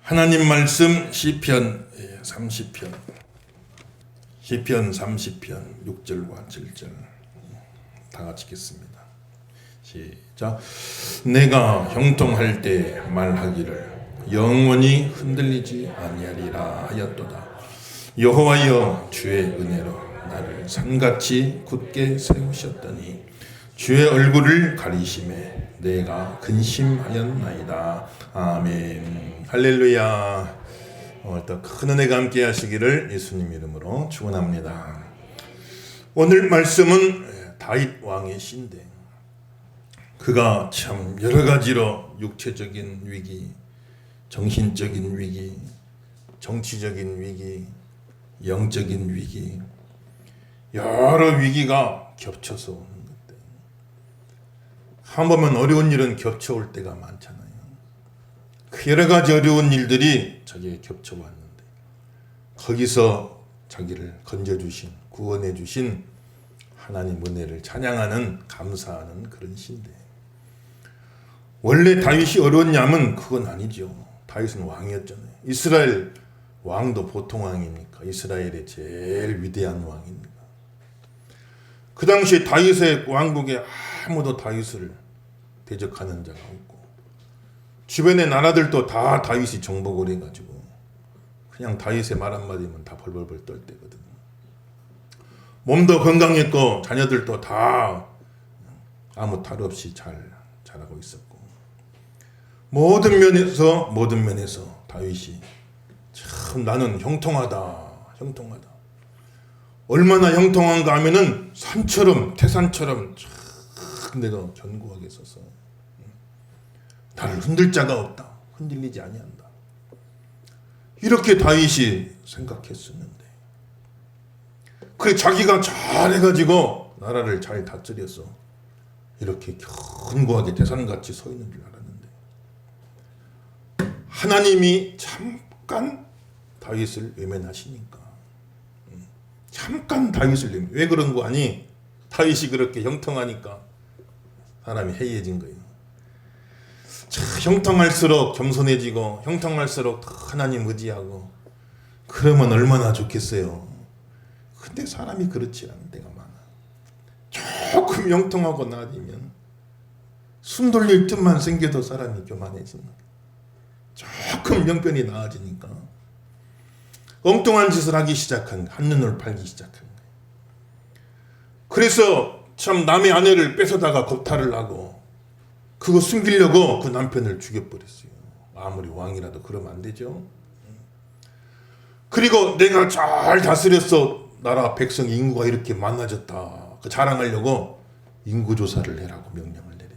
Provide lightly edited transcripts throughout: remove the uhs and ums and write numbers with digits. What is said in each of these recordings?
하나님 말씀 시편 30편 30편 6절과 7절 다 같이 읽겠습니다. 시작. 내가 형통할 때 말하기를 영원히 흔들리지 아니하리라 하였도다. 여호와여 주의 은혜로 나를 산같이 굳게 세우셨더니 주의 얼굴을 가리심에 내가 근심하였나이다. 아멘. 할렐루야. 또 큰 은혜가 함께 하시기를 예수님 이름으로 축원합니다. 오늘 말씀은 다윗 왕의 시인데 그가 참 여러 가지로 육체적인 위기, 정신적인 위기, 정치적인 위기, 영적인 위기, 여러 위기가 겹쳐서 오는 것들. 한 번은 어려운 일은 겹쳐올 때가 많잖아요. 그 여러 가지 어려운 일들이 자기에게 겹쳐왔는데 거기서 자기를 건져주신, 구원해주신 하나님 은혜를 찬양하는, 감사하는 그런 시인데 원래 다윗이 어려웠냐면 그건 아니죠. 다윗은 왕이었잖아요. 이스라엘 왕도 보통 왕입니까? 이스라엘의 제일 위대한 왕입니다. 그 당시에 다윗의 왕국에 아무도 다윗을 대적하는 자가 없고 주변의 나라들도 다 다윗이 정복을 해가지고 그냥 다윗의 말 한마디면 다 벌벌벌 떨 때거든요. 몸도 건강했고 자녀들도 다 아무 탈 없이 잘 자라고 있었고 모든 면에서 다윗이 참 나는 형통하다. 얼마나 형통한가 하면은 산처럼 태산처럼 참 내가 견고하게 서서 나를 흔들 자가 없다. 흔들리지 아니한다. 이렇게 다윗이 생각했었는데 그래 자기가 잘해가지고 나라를 잘 다스려서 이렇게 견고하게 태산같이 서 있는 줄 알았는데 하나님이 잠깐 다윗을 외면하시니까 잠깐 다윗을 외면. 왜 그런 거 아니? 다윗이 그렇게 형통하니까 사람이 해이해진 거예요. 형통할수록 겸손해지고 형통할수록 하나님 의지하고 그러면 얼마나 좋겠어요. 근데 사람이 그렇지 않은 때가 많아. 조금 형통하고 나아지면 숨 돌릴 틈만 생겨도 사람이 교만해지는 거예요. 조금 형편이 나아지니까 엉뚱한 짓을 하기 시작한 거예요. 한눈을 팔기 시작한 거예요. 그래서 참 남의 아내를 뺏어다가 겁탈을 하고 그거 숨기려고 그 남편을 죽여버렸어요. 아무리 왕이라도 그러면 안 되죠. 그리고 내가 잘 다스렸어. 나라 백성 인구가 이렇게 많아졌다. 그 자랑하려고 인구조사를 해라고 명령을 내렸어요.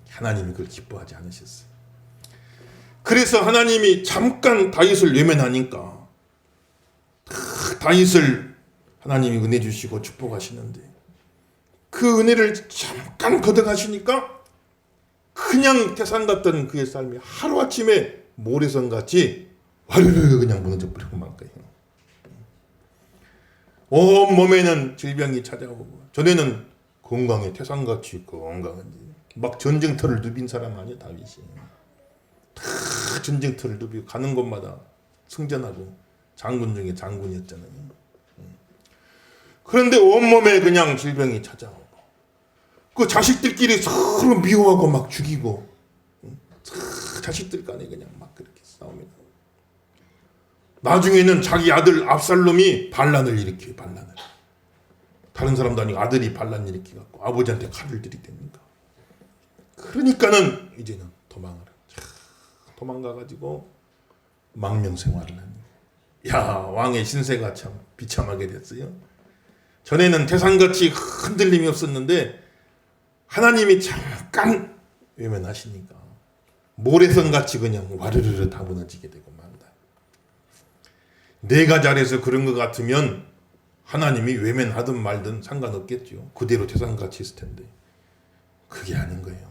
하나님이 그걸 기뻐하지 않으셨어요. 그래서 하나님이 잠깐 다윗을 외면하니까 다윗을 하나님이 은혜 주시고 축복하시는데 그 은혜를 잠깐 걷어가시니까 그냥 태산 같던 그의 삶이 하루아침에 모래성같이 와르르 그냥 무너져버리고 만 거예요. 온 몸에는 질병이 찾아오고 전에는 건강에 태산같이 건강한지 막 전쟁터를 누빈 사람 아니에요. 다윗이 다 전쟁터를 누비고 가는 곳마다 승전하고 장군 중에 장군이었잖아요. 그런데 온몸에 그냥 질병이 찾아오고 그 자식들끼리 서로 미워하고 막 죽이고 자식들 간에 그냥 막 그렇게 싸웁니다. 나중에는 자기 아들 압살롬이 반란을 일으켜요. 반란을. 다른 사람도 아니고 아들이 반란 일으켜갖고 아버지한테 칼을 들이댑니까. 그러니까는 이제는 도망가가지고 망명생활을 합니다. 야, 왕의 신세가 참 비참하게 됐어요. 전에는 태산같이 흔들림이 없었는데 하나님이 잠깐 외면하시니까 모래성같이 그냥 와르르르 다 무너지게 되고 만다. 내가 잘해서 그런 것 같으면 하나님이 외면하든 말든 상관없겠죠. 그대로 태산같이 있을 텐데 그게 아닌 거예요.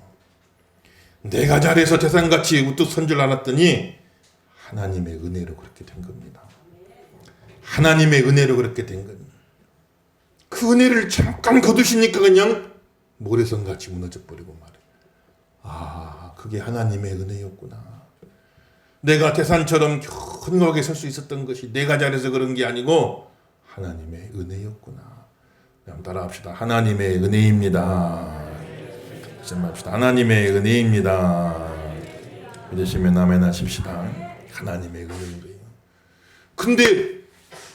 내가 잘해서 태산같이 우뚝 선 줄 알았더니 하나님의 은혜로 그렇게 된 겁니다. 하나님의 은혜로 그렇게 된 겁니다. 그 은혜를 잠깐 거두시니까 그냥 모래성같이 무너져 버리고 말이에요. 아, 그게 하나님의 은혜였구나. 내가 태산처럼 견고하게 설 수 있었던 것이 내가 잘해서 그런 게 아니고 하나님의 은혜였구나. 한번 따라합시다. 하나님의 은혜입니다. 말합시다. 하나님의 은혜입니다. 믿으시면 아멘 하십시다. 하나님의 은혜인 거예요. 근데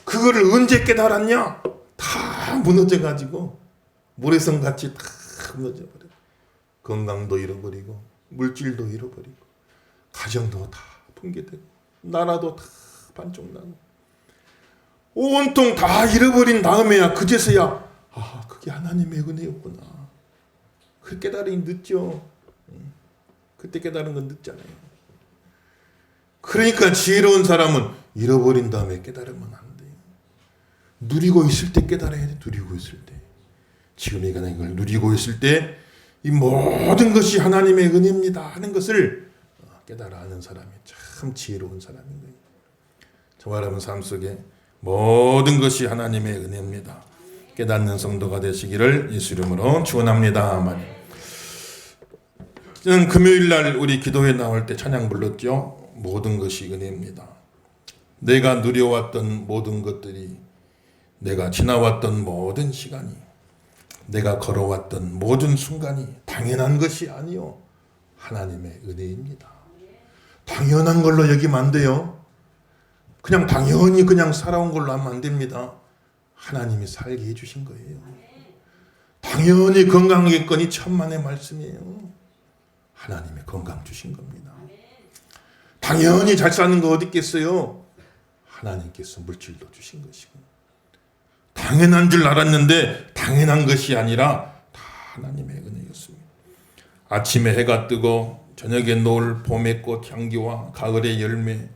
그거를 언제 깨달았냐? 다 무너져가지고 모래성같이 다 무너져버려. 건강도 잃어버리고 물질도 잃어버리고 가정도 다 붕괴되고 나라도 다 반쪽나고 온통 다 잃어버린 다음에야 그제서야 그게 하나님의 은혜였구나. 그 깨달음이 늦죠. 그때 깨달은 건 늦잖아요. 그러니까 지혜로운 사람은 잃어버린 다음에 깨달으면 안 돼요. 누리고 있을 때 깨달아야 돼. 누리고 있을 때. 지금 이가 이걸 누리고 있을 때 이 모든 것이 하나님의 은혜입니다 하는 것을 깨달아 아는 사람이 참 지혜로운 사람인 거예요. 저와 여러분 삶 속에 모든 것이 하나님의 은혜입니다. 깨닫는 성도가 되시기를 예수 이름으로 축원합니다. 저는 금요일날 우리 기도회 나올 때 찬양 불렀죠. 모든 것이 은혜입니다. 내가 누려왔던 모든 것들이, 내가 지나왔던 모든 시간이, 내가 걸어왔던 모든 순간이 당연한 것이 아니요 하나님의 은혜입니다. 당연한 걸로 여기면 안 돼요. 그냥 당연히 그냥 살아온 걸로 하면 안 됩니다. 하나님이 살게 해주신 거예요. 당연히 건강하겠거니 천만의 말씀이에요. 하나님이 건강 주신 겁니다. 당연히 잘 사는 거 어디 있겠어요? 하나님께서 물질도 주신 것이고. 당연한 줄 알았는데 당연한 것이 아니라 다 하나님의 은혜였습니다. 아침에 해가 뜨고 저녁에 노을, 봄의 꽃 향기와 가을의 열매,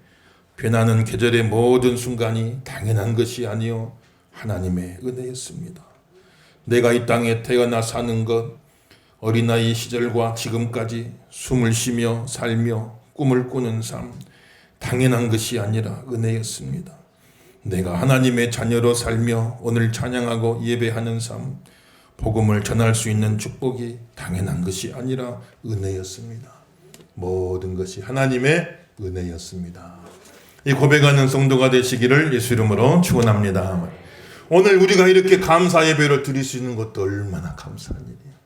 변하는 계절의 모든 순간이 당연한 것이 아니요 하나님의 은혜였습니다. 내가 이 땅에 태어나 사는 것, 어린아이 시절과 지금까지 숨을 쉬며 살며 꿈을 꾸는 삶, 당연한 것이 아니라 은혜였습니다. 내가 하나님의 자녀로 살며 오늘 찬양하고 예배하는 삶, 복음을 전할 수 있는 축복이 당연한 것이 아니라 은혜였습니다. 모든 것이 하나님의 은혜였습니다. 이 고백하는 성도가 되시기를 예수 이름으로 축원합니다. 오늘 우리가 이렇게 감사 예배를 드릴 수 있는 것도 얼마나 감사한 일이에요.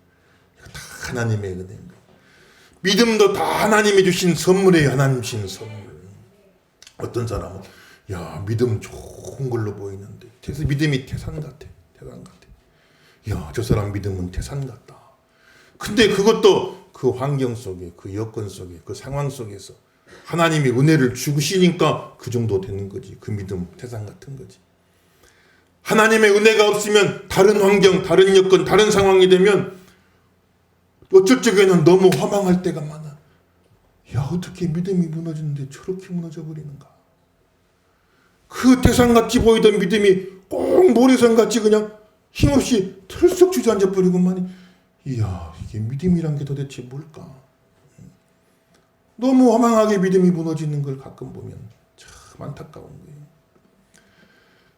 다 하나님의 은혜인 거예요. 믿음도 다 하나님이 주신 선물이에요. 하나님 주신 선물. 어떤 사람은 야 믿음 좋은 걸로 보이는데 그래서 믿음이 태산 같아. 태산 같아. 야 저 사람 믿음은 태산 같다. 근데 그것도 그 환경 속에 그 여건 속에 그 상황 속에서 하나님이 은혜를 주시니까 그 정도 되는 거지. 그 믿음 태산 같은 거지. 하나님의 은혜가 없으면 다른 환경, 다른 여건, 다른 상황이 되면 어쩔 적에는 너무 허망할 때가 많아. 야 어떻게 믿음이 무너지는데 저렇게 무너져 버리는가. 그 태산같이 보이던 믿음이 꼭 모래성같이 그냥 힘없이 털썩 주저앉아 버리고만. 이야 이게 믿음이란 게 도대체 뭘까. 너무 허망하게 믿음이 무너지는 걸 가끔 보면 참 안타까운 거예요.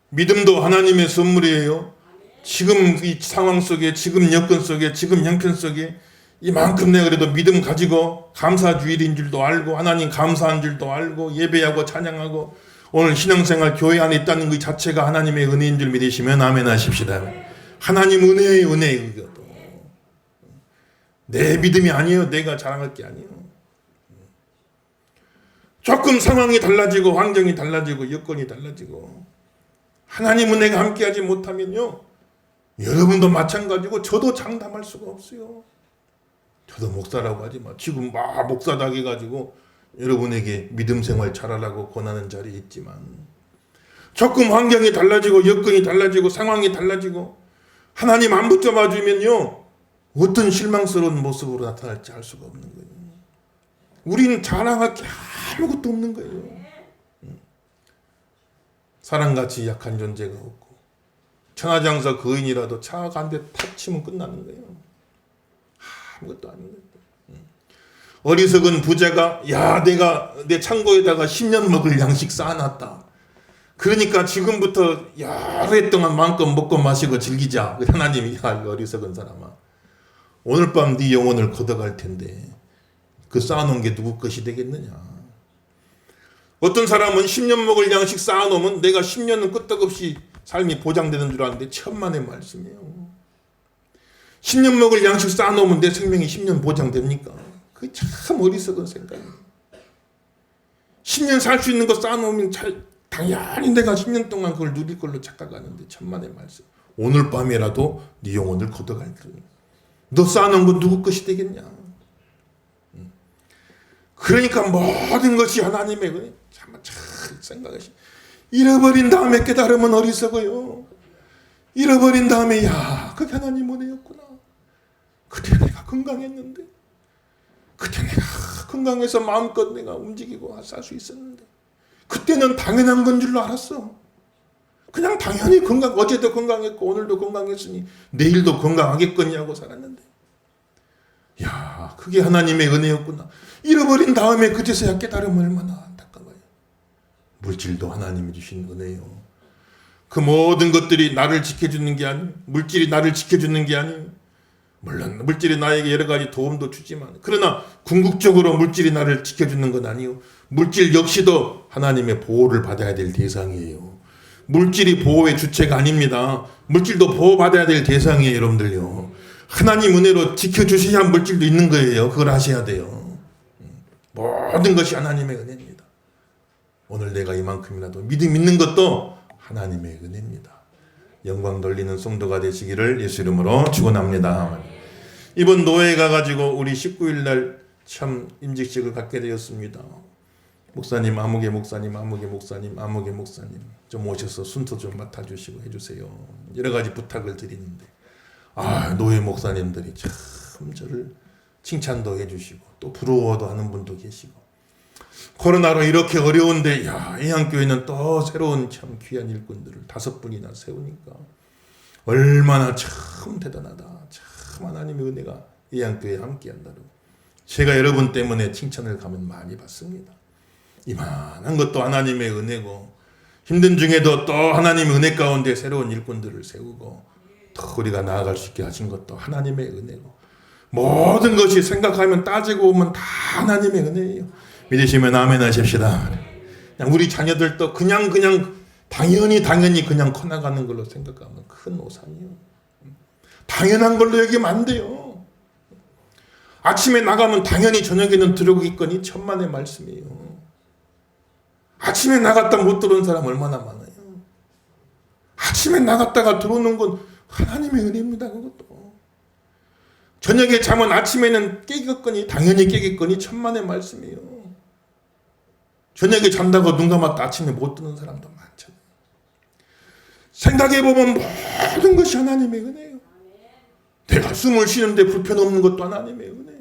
믿음도 하나님의 선물이에요. 지금 이 상황 속에, 지금 여건 속에, 지금 형편 속에 이만큼 내가 그래도 믿음 가지고 감사주일인 줄도 알고 하나님 감사한 줄도 알고 예배하고 찬양하고 오늘 신앙생활 교회 안에 있다는 그 자체가 하나님의 은혜인 줄 믿으시면 아멘 하십시다. 하나님 은혜의 은혜. 내 믿음이 아니에요. 내가 자랑할 게 아니에요. 조금 상황이 달라지고 환경이 달라지고 여건이 달라지고 하나님 은혜가 함께하지 못하면요 여러분도 마찬가지고 저도 장담할 수가 없어요. 저도 목사라고 하지만 지금 막 목사다 해가지고 여러분에게 믿음 생활 잘하라고 권하는 자리에 있지만 조금 환경이 달라지고 여건이 달라지고 상황이 달라지고 하나님 안 붙잡아 주면요 어떤 실망스러운 모습으로 나타날지 알 수가 없는 거예요. 우리는 자랑할 게 아무것도 없는 거예요. 사람같이 약한 존재가 없고 천하장사 거인이라도 차가 한 대 탁 치면 끝나는 거예요. 아무것도 아닌 거예요. 어리석은 부자가 야 내가 내 창고에다가 10년 먹을 양식 쌓아놨다. 그러니까 지금부터 여러 해 동안 마음껏 먹고 마시고 즐기자. 하나님이 야 어리석은 사람아 오늘 밤 네 영혼을 걷어갈 텐데 그 쌓아놓은 게 누구 것이 되겠느냐. 어떤 사람은 10년 먹을 양식 쌓아놓으면 내가 10년은 끄떡없이 삶이 보장되는 줄 아는데 천만의 말씀이에요. 10년 먹을 양식 쌓아놓으면 내 생명이 10년 보장됩니까? 그게 참 어리석은 생각이에요. 10년 살 수 있는 거 쌓아놓으면 당연히 내가 10년 동안 그걸 누릴 걸로 착각하는데 천만의 말씀. 오늘 밤이라도 네 영혼을 걷어갈 테니 너 쌓아놓은 건 누구 것이 되겠냐. 그러니까 모든 것이 하나님의 은혜. 참 생각하시. 잃어버린 다음에 깨달으면 어리석어요. 잃어버린 다음에 야 그게 하나님 은혜였구나. 그때 내가 건강했는데, 그때 내가 건강해서 마음껏 내가 움직이고 살 수 있었는데, 그때는 당연한 건 줄로 알았어. 그냥 당연히 어제도 건강했고 오늘도 건강했으니 내일도 건강하겠거니 하고 살았는데, 야 그게 하나님의 은혜였구나. 잃어버린 다음에 그제서야 깨달으면 얼마나 안타까워요. 물질도 하나님이 주신 은혜요. 그 모든 것들이 나를 지켜주는 게 아니에요. 물질이 나를 지켜주는 게 아니에요. 물론 물질이 나에게 여러 가지 도움도 주지만, 그러나 궁극적으로 물질이 나를 지켜주는 건 아니에요. 물질 역시도 하나님의 보호를 받아야 될 대상이에요. 물질이 보호의 주체가 아닙니다. 물질도 보호받아야 될 대상이에요. 여러분들요. 하나님 은혜로 지켜주셔야 할 물질도 있는 거예요. 그걸 아셔야 돼요. 모든 것이 하나님의 은혜입니다. 오늘 내가 이만큼이라도 믿음 있는 것도 하나님의 은혜입니다. 영광 돌리는 성도가 되시기를 예수 이름으로 축원합니다. 이번 노예 가가지고 우리 19일 날 참 임직식을 갖게 되었습니다. 목사님, 아무개 목사님, 아무개 목사님, 아무개 목사님 좀 오셔서 순서 좀 맡아주시고 해주세요. 여러 가지 부탁을 드리는데, 노예 목사님들이 참 저를 칭찬도 해주시고 또 부러워도 하는 분도 계시고, 코로나로 이렇게 어려운데 예양교회는 또 새로운 참 귀한 일꾼들을 5분이나 세우니까 얼마나 참 대단하다. 참 하나님의 은혜가 예양교회에 함께한다고 제가 여러분 때문에 칭찬을 가면 많이 받습니다. 이만한 것도 하나님의 은혜고, 힘든 중에도 또 하나님의 은혜 가운데 새로운 일꾼들을 세우고 더 우리가 나아갈 수 있게 하신 것도 하나님의 은혜고, 모든 것이 생각하면 따지고 보면 다 하나님의 은혜예요. 믿으시면 아멘 하십시다. 그냥 우리 자녀들도 그냥 당연히 그냥 커나가는 걸로 생각하면 큰 오산이에요. 당연한 걸로 여기면 안 돼요. 아침에 나가면 당연히 저녁에는 들어오겠거니 천만의 말씀이에요. 아침에 나갔다 못 들어온 사람 얼마나 많아요. 아침에 나갔다가 들어오는 건 하나님의 은혜입니다. 그것도. 저녁에 자면 아침에는 깨겠거니 당연히 깨겠거니 천만의 말씀이에요. 저녁에 잔다고 눈 감았다 아침에 못 뜨는 사람도 많잖아요. 생각해보면 모든 것이 하나님의 은혜예요. 내가 숨을 쉬는데 불편 없는 것도 하나님의 은혜.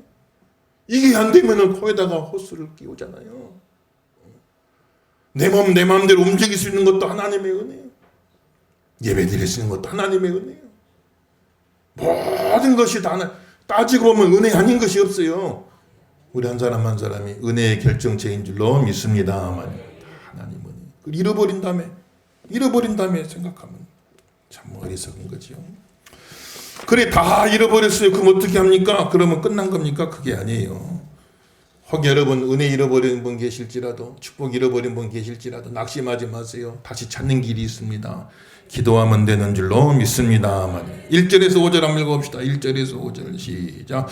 이게 안 되면 코에다가 호스를 끼우잖아요. 내 마음대로 움직일 수 있는 것도 하나님의 은혜예요. 예배 드릴 수 있는 것도 하나님의 은혜예요. 모든 것이 다 따지고 보면 은혜 아닌 것이 없어요. 우리 한 사람 한 사람이 은혜의 결정체인 줄로 믿습니다. 하나님 은혜. 잃어버린 다음에 생각하면 참 어리석은 거죠. 그래 다 잃어버렸어요. 그럼 어떻게 합니까? 그러면 끝난 겁니까? 그게 아니에요. 혹 여러분 은혜 잃어버린 분 계실지라도, 축복 잃어버린 분 계실지라도 낙심하지 마세요. 다시 찾는 길이 있습니다. 기도하면 되는 줄로 믿습니다. 1절에서 5절 한번 읽어봅시다. 1절에서 5절 시작.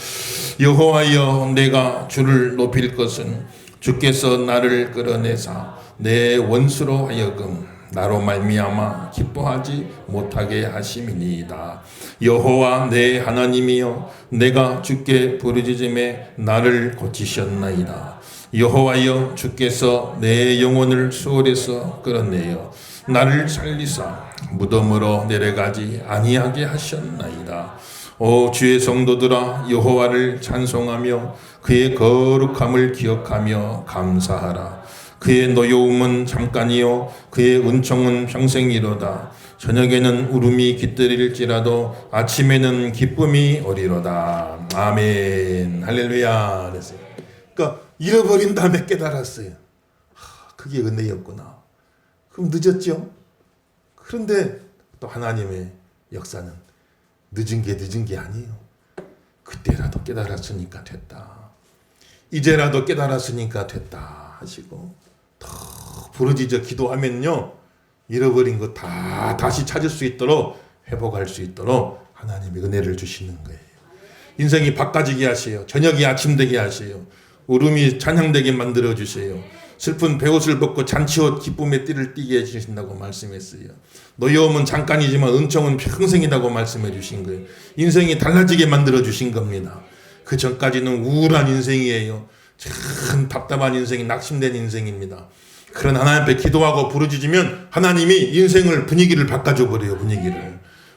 여호와여 내가 주를 높일 것은 주께서 나를 끌어내사 내 원수로 하여금 나로 말미암아 기뻐하지 못하게 하심이니이다. 여호와 내 하나님이여 내가 주께 부르짖음에 나를 고치셨나이다. 여호와여 주께서 내 영혼을 수월에서 끌어내어 나를 살리사 무덤으로 내려가지 아니하게 하셨나이다. 오 주의 성도들아 여호와를 찬송하며 그의 거룩함을 기억하며 감사하라. 그의 노여움은 잠깐이요 그의 은총은 평생이로다. 저녁에는 울음이 깃들일지라도 아침에는 기쁨이 오리로다. 아멘 할렐루야. 그러니까 잃어버린 다음에 깨달았어요. 그게 은혜였구나. 그럼 늦었죠. 그런데 또 하나님의 역사는 늦은 게 아니에요. 그때라도 깨달았으니까 됐다. 이제라도 깨달았으니까 됐다 하시고 더 부르짖어 기도하면요, 잃어버린 거 다 다시 찾을 수 있도록, 회복할 수 있도록 하나님이 은혜를 주시는 거예요. 인생이 바꿔지게 하세요. 저녁이 아침 되게 하세요. 울음이 찬양되게 만들어 주세요. 슬픈 베옷을 벗고 잔치옷 기쁨의 띠를 띠게 해주신다고 말씀했어요. 노여움은 잠깐이지만 은총은 평생이라고 말씀해 주신 거예요. 인생이 달라지게 만들어 주신 겁니다. 그 전까지는 우울한 인생이에요. 참 답답한 인생이, 낙심된 인생입니다. 그런 하나님 앞에 기도하고 부르짖으면 하나님이 인생을, 분위기를 바꿔줘 버려요.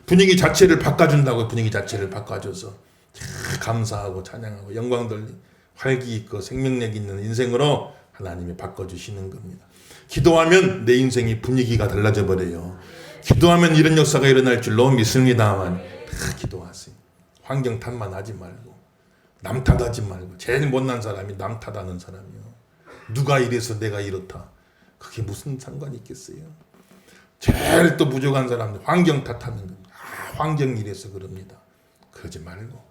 분위기 자체를 바꿔준다고. 분위기 자체를 바꿔줘서 감사하고 찬양하고 영광 돌리 활기 있고 생명력 있는 인생으로 하나님이 바꿔주시는 겁니다. 기도하면 내 인생이 분위기가 달라져 버려요. 기도하면 이런 역사가 일어날 줄로 믿습니다만, 다 기도하세요. 환경 탓만 하지 말고, 남 탓하지 말고. 제일 못난 사람이 남 탓하는 사람이요. 누가 이래서 내가 이렇다. 그게 무슨 상관이 있겠어요. 제일 또 부족한 사람들 환경 탓하는 겁니다. 환경이 이래서 그럽니다. 그러지 말고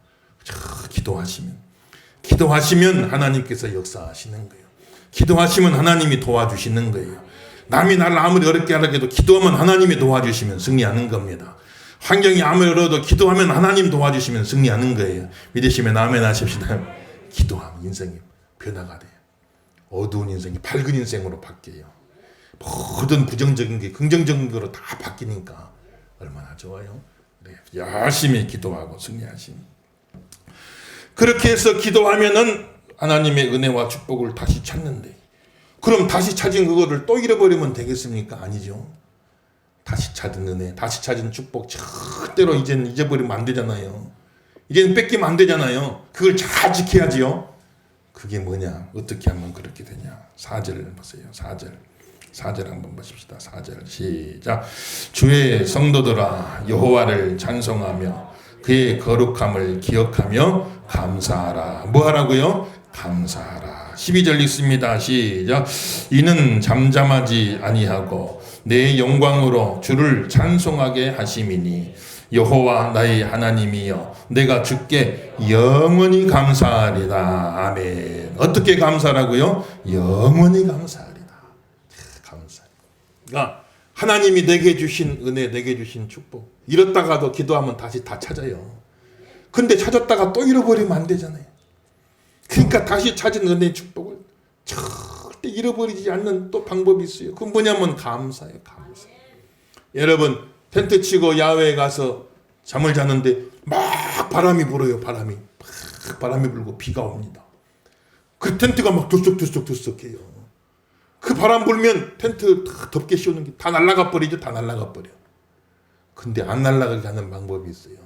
기도하시면 하나님께서 역사하시는 거예요. 기도하시면 하나님이 도와주시는 거예요. 남이 나를 아무리 어렵게 하라 해도 기도하면 하나님이 도와주시면 승리하는 겁니다. 환경이 아무리 어려워도 기도하면 하나님 도와주시면 승리하는 거예요. 믿으시면 아멘 하십시다. 기도하면 인생이 변화가 돼요. 어두운 인생이 밝은 인생으로 바뀌어요. 모든 부정적인 게 긍정적인 거로 다 바뀌니까 얼마나 좋아요. 네, 열심히 기도하고 승리하시면. 그렇게 해서 기도하면은 하나님의 은혜와 축복을 다시 찾는데, 그럼 다시 찾은 그거를 또 잃어버리면 되겠습니까? 아니죠. 다시 찾은 은혜, 다시 찾은 축복 절대로 이제는 잊어버리면 안 되잖아요. 이제는 뺏기면 안 되잖아요. 그걸 잘 지켜야지요. 그게 뭐냐? 어떻게 하면 그렇게 되냐? 4절 보세요. 4절 한번 보십시다. 4절 시작. 주의 성도들아 여호와를 찬송하며 그의 거룩함을 기억하며 감사하라. 뭐 하라고요? 감사하라. 12절 읽습니다. 시작. 이는 잠잠하지 아니하고 내 영광으로 주를 찬송하게 하심이니 여호와 나의 하나님이여 내가 주께 영원히 감사하리라. 아멘. 어떻게 감사하라고요? 영원히 감사하리라. 감사. 그러니까 하나님이 내게 주신 은혜, 내게 주신 축복, 잃었다가도 기도하면 다시 다 찾아요. 근데 찾았다가 또 잃어버리면 안 되잖아요. 그러니까 다시 찾은 은혜, 축복을 절대 잃어버리지 않는 또 방법이 있어요. 그건 뭐냐면 감사예요. 감사. 여러분 텐트 치고 야외에 가서 잠을 자는데 막 바람이 불어요. 바람이 불고 비가 옵니다. 그 텐트가 막 들썩해요. 그 바람 불면 텐트 다 덮개 씌우는 게 다 날아가 버리죠. 다 날아가 버려. 근데 안 날아가게 하는 방법이 있어요.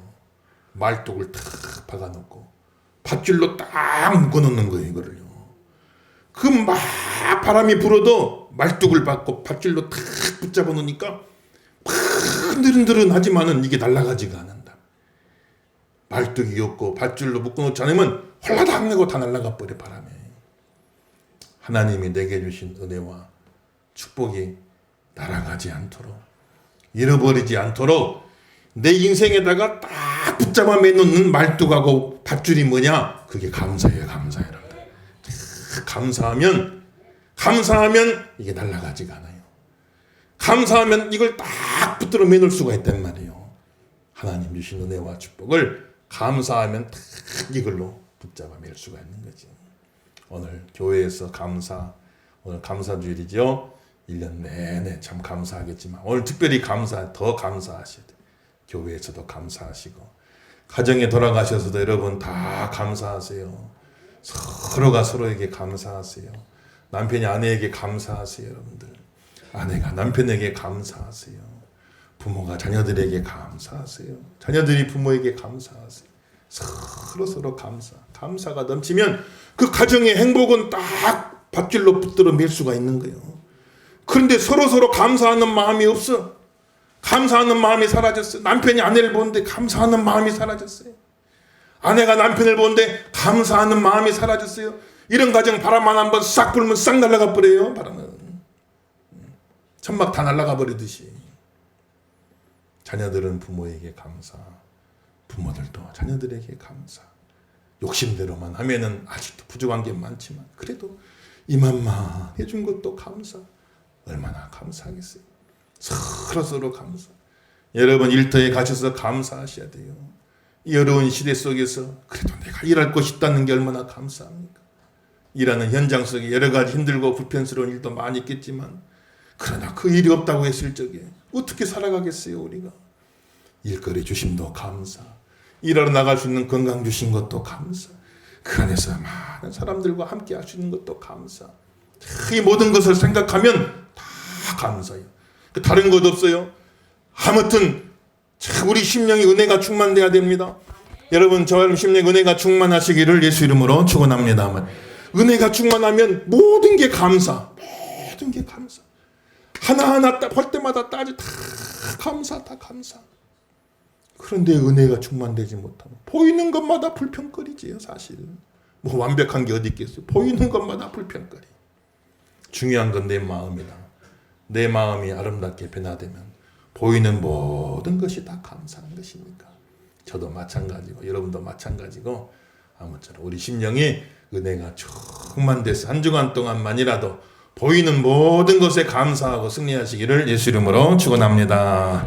말뚝을 탁 박아놓고 밧줄로 딱 묶어놓는 거예요. 이거를요. 그 막 바람이 불어도 말뚝을 박고 밧줄로 탁 붙잡아 놓으니까 흔들흔들하지만은 이게 날아가지가 않는다. 말뚝이 없고 밧줄로 묶어놓지 않으면 홀라당 내고 다 날아가 버려. 바람에. 하나님이 내게 주신 은혜와 축복이 날아가지 않도록, 잃어버리지 않도록 내 인생에다가 딱 붙잡아 매놓는 말뚝하고 밧줄이 뭐냐? 그게 감사예요. 감사해라. 감사하면 이게 날아가지가 않아요. 감사하면 이걸 딱 붙들어 매놓을 수가 있단 말이에요. 하나님 주신 은혜와 축복을 감사하면 딱 이걸로 붙잡아 맬 수가 있는 거지. 오늘 교회에서 오늘 감사주일이죠. 1년 내내 참 감사하겠지만 오늘 특별히 더 감사하셔야 돼요. 교회에서도 감사하시고 가정에 돌아가셔서도 여러분 다 감사하세요. 서로가 서로에게 감사하세요. 남편이 아내에게 감사하세요. 여러분들 아내가 남편에게 감사하세요. 부모가 자녀들에게 감사하세요. 자녀들이 부모에게 감사하세요. 서로 감사가 넘치면 그 가정의 행복은 딱 밧줄로 붙들어 맬 수가 있는 거예요. 그런데 서로 감사하는 마음이 없어. 감사하는 마음이 사라졌어요. 남편이 아내를 보는데 감사하는 마음이 사라졌어요. 아내가 남편을 보는데 감사하는 마음이 사라졌어요. 이런 가정 바람만 한번 싹 불면 싹 날아가 버려요. 바람은 천막 다 날아가 버리듯이. 자녀들은 부모에게 감사, 부모들도 자녀들에게 감사. 욕심대로만 하면은 아직도 부족한 게 많지만 그래도 이만만 해준 것도 감사. 얼마나 감사하겠어요. 서로 감사. 여러분 일터에 가셔서 감사하셔야 돼요. 이 어려운 시대 속에서 그래도 내가 일할 곳이 있다는 게 얼마나 감사합니까? 일하는 현장 속에 여러 가지 힘들고 불편스러운 일도 많이 있겠지만 그러나 그 일이 없다고 했을 적에 어떻게 살아가겠어요 우리가? 일거리 주심도 감사. 일하러 나갈 수 있는 건강 주신 것도 감사. 그 안에서 많은 사람들과 함께 할 수 있는 것도 감사. 이 모든 것을 생각하면 다 감사해요. 다른 것 없어요. 아무튼 우리 심령이 은혜가 충만돼야 됩니다. 여러분 저와 심령에 은혜가 충만하시기를 예수 이름으로 축원합니다. 은혜가 충만하면 모든 게 감사. 모든 게 감사. 하나하나 볼 때마다 따지 다 감사, 다 감사. 그런데 은혜가 충만되지 못하면 보이는 것마다 불평거리지요. 사실 뭐 완벽한 게 어디 있겠어요. 보이는 것마다 불평거리. 중요한 건 내 마음이다. 내 마음이 아름답게 변화되면 보이는 모든 것이 다 감사한 것이니까. 저도 마찬가지고 여러분도 마찬가지고 아무쪼록 우리 심령이 은혜가 충만돼서 한 주간 동안만이라도 보이는 모든 것에 감사하고 승리하시기를 예수 이름으로 축원합니다.